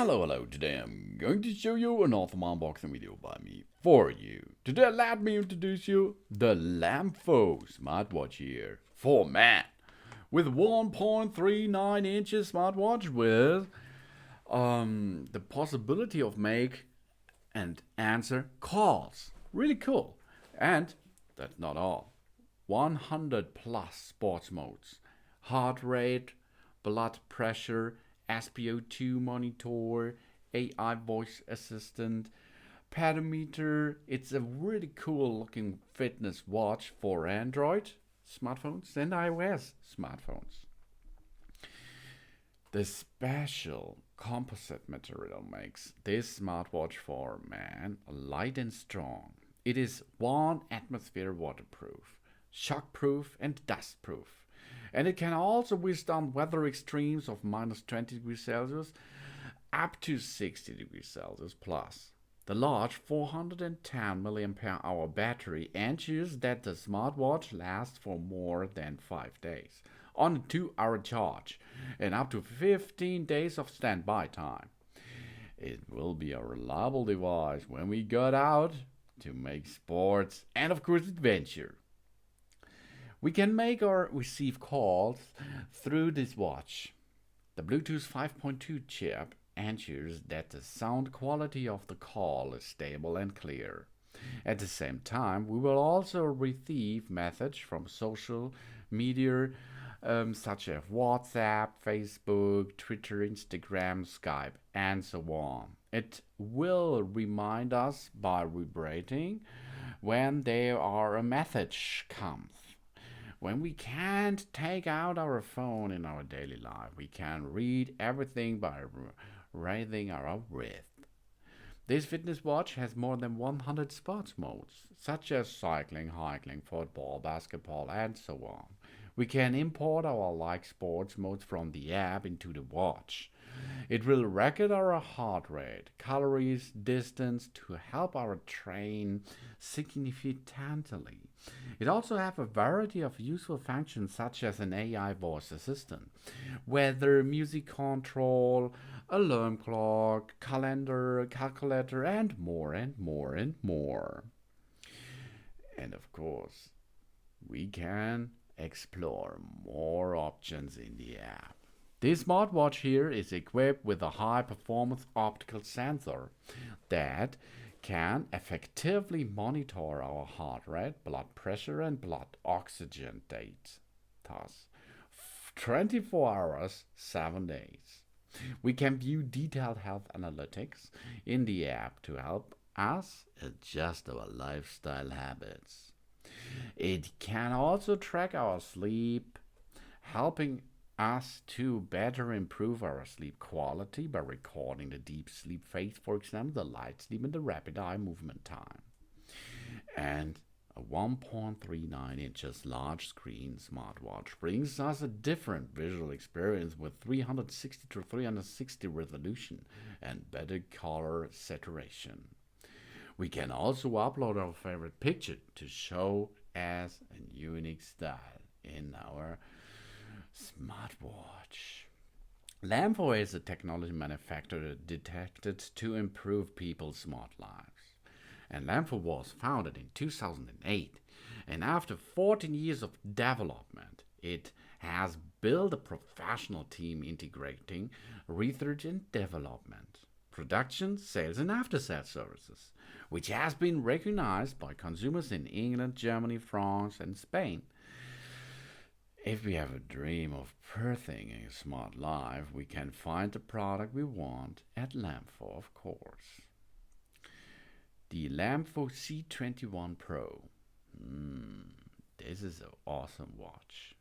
Hello, today I'm going to show you an awesome unboxing video by me for you. Today let me introduce you the LEMFO Smart Watch here for man. With 1.39 inches smartwatch with the possibility of make and answer calls. Really cool. And that's not all. 100 plus sports modes. Heart rate, blood pressure, SpO2 monitor, AI voice assistant, pedometer. It's a really cool looking fitness watch for Android smartphones and iOS smartphones. The special composite material makes this smartwatch for man light and strong. It is 1 atmosphere waterproof, shockproof and dustproof. And it can also withstand weather extremes of minus 20 degrees Celsius up to 60 degrees Celsius plus. The large 410 mAh battery ensures that the smartwatch lasts for more than 5 days on a 2-hour charge and up to 15 days of standby time. It will be a reliable device when we get out to make sports and of course adventure. We can make or receive calls through this watch. The Bluetooth 5.2 chip ensures that the sound quality of the call is stable and clear. At the same time, we will also receive messages from social media such as WhatsApp, Facebook, Twitter, Instagram, Skype, and so on. It will remind us by vibrating when a message comes. When we can't take out our phone in our daily life, we can read everything by raising our wrist. This fitness watch has more than 100 sports modes, such as cycling, hiking, football, basketball, and so on. We can import our like sports modes from the app into the watch. It will record our heart rate, calories, distance to help our train significantly. It also has a variety of useful functions such as an AI voice assistant, weather, music control, alarm clock, calendar, calculator, and more and more and more. And of course, we can explore more options in the app. This smartwatch here is equipped with a high-performance optical sensor that can effectively monitor our heart rate, blood pressure, and blood oxygen status. 24 hours, 7 days. We can view detailed health analytics in the app to help us adjust our lifestyle habits. It can also track our sleep, helping us to better improve our sleep quality by recording the deep sleep phase, for example, the light sleep and the rapid eye movement time. And a 1.39 inches large screen smartwatch brings us a different visual experience with 360 to 360 resolution and better color saturation. We can also upload our favorite picture to show as a unique style in our smartwatch. LEMFO is a technology manufacturer detected to improve people's smart lives. And LEMFO was founded in 2008. And after 14 years of development, it has built a professional team integrating research and development, production, sales, and after-sales services, which has been recognized by consumers in England, Germany, France, and Spain. If we have a dream of birthing a smart life, we can find the product we want at LEMFO, of course. The LEMFO C21 Pro. This is an awesome watch.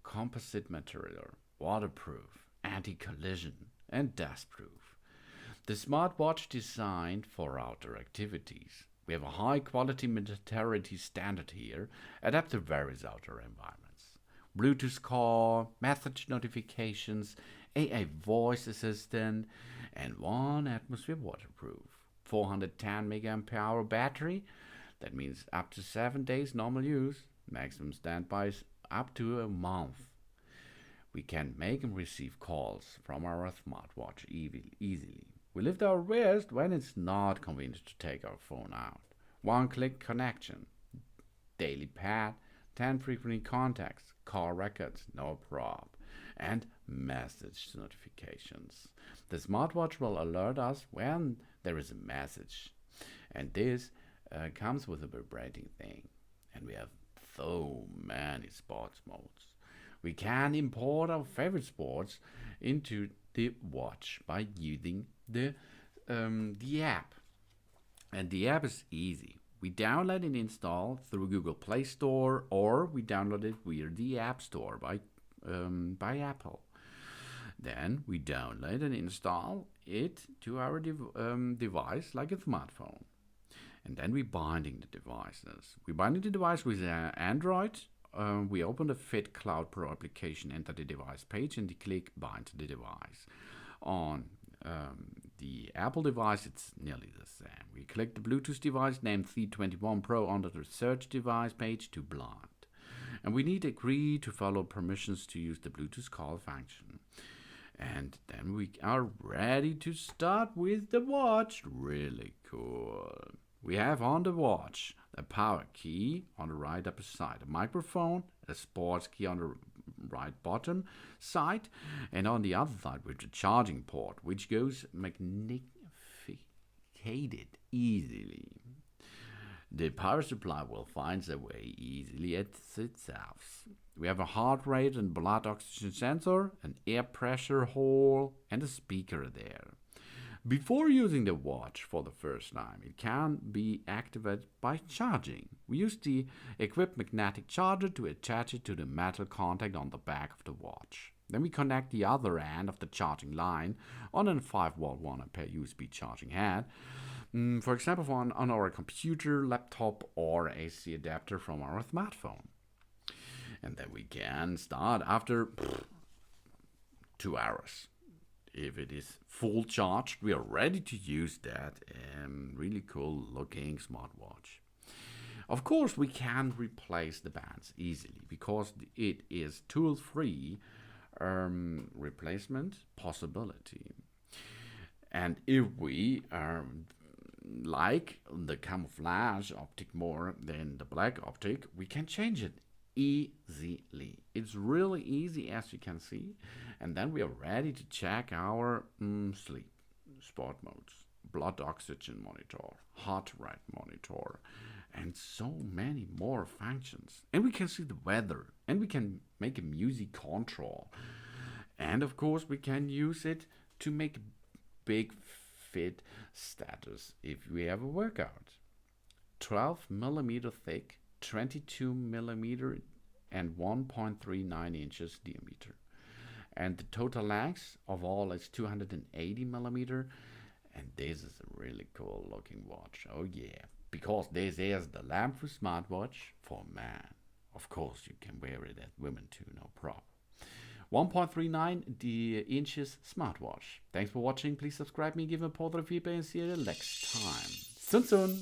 Composite material, waterproof, anti-collision, and dustproof. The smartwatch designed for outdoor activities. We have a high-quality materiality standard here, adapted to various outdoor environments. Bluetooth call, message notifications, AI voice assistant, and 1 atmosphere waterproof. 410 mAh battery, that means up to 7 days normal use. Maximum standby is up to a month. We can make and receive calls from our smartwatch easily. We lift our wrist when it's not convenient to take our phone out. One-click connection. Daily pad, 10 frequently contacts, call records, no prob, and message notifications. The smartwatch will alert us when there is a message, and this comes with a vibrating thing. And we have so many sports modes. We can import our favorite sports into the watch by using the app. And the app is easy. We download and install through Google Play Store, or we download it via the App Store by Apple. Then we download and install it to our device like a smartphone. And then we binding the devices. We binding the device with Android. We open the Fit Cloud Pro application, enter the device page, and click Bind to the device. On the Apple device, it's nearly the same. We click the Bluetooth device named C21 Pro under the Search device page to blind. And we need to agree to follow permissions to use the Bluetooth call function. And then we are ready to start with the watch. Really cool. We have on the watch a power key on the right upper side, a microphone, a sports key on the right bottom side, and on the other side with the charging port, which goes magnificated easily. The power supply will find their way easily at itself. We have a heart rate and blood oxygen sensor, an air pressure hole, and a speaker there. Before using the watch for the first time, it can be activated by charging. We use the equipped magnetic charger to attach it to the metal contact on the back of the watch. Then we connect the other end of the charging line on a 5-volt 1A USB charging head. For example, on our computer, laptop, or AC adapter from our smartphone. And then we can start after 2 hours. If it is full charged, we are ready to use that really cool looking smartwatch. Of course, we can replace the bands easily because it is tool-free replacement possibility. And if we like the camouflage optic more than the black optic, we can change it easily. It's really easy, as you can see. And then we are ready to check our sleep, sport modes, blood oxygen monitor, heart rate monitor, and so many more functions. And we can see the weather, and we can make a music control. And of course, we can use it to make big fit status if we have a workout. 12 millimeter thick, 22 millimeter, and 1.39 inches diameter. And the total length of all is 280 millimeter. And this is a really cool looking watch. Oh yeah, because this is the LEMFO Smart Watch for man. Of course, you can wear it as women too, no problem. 1.39 inches smartwatch. Thanks for watching. Please subscribe me, give me a positive feedback, and see you next time. Soon.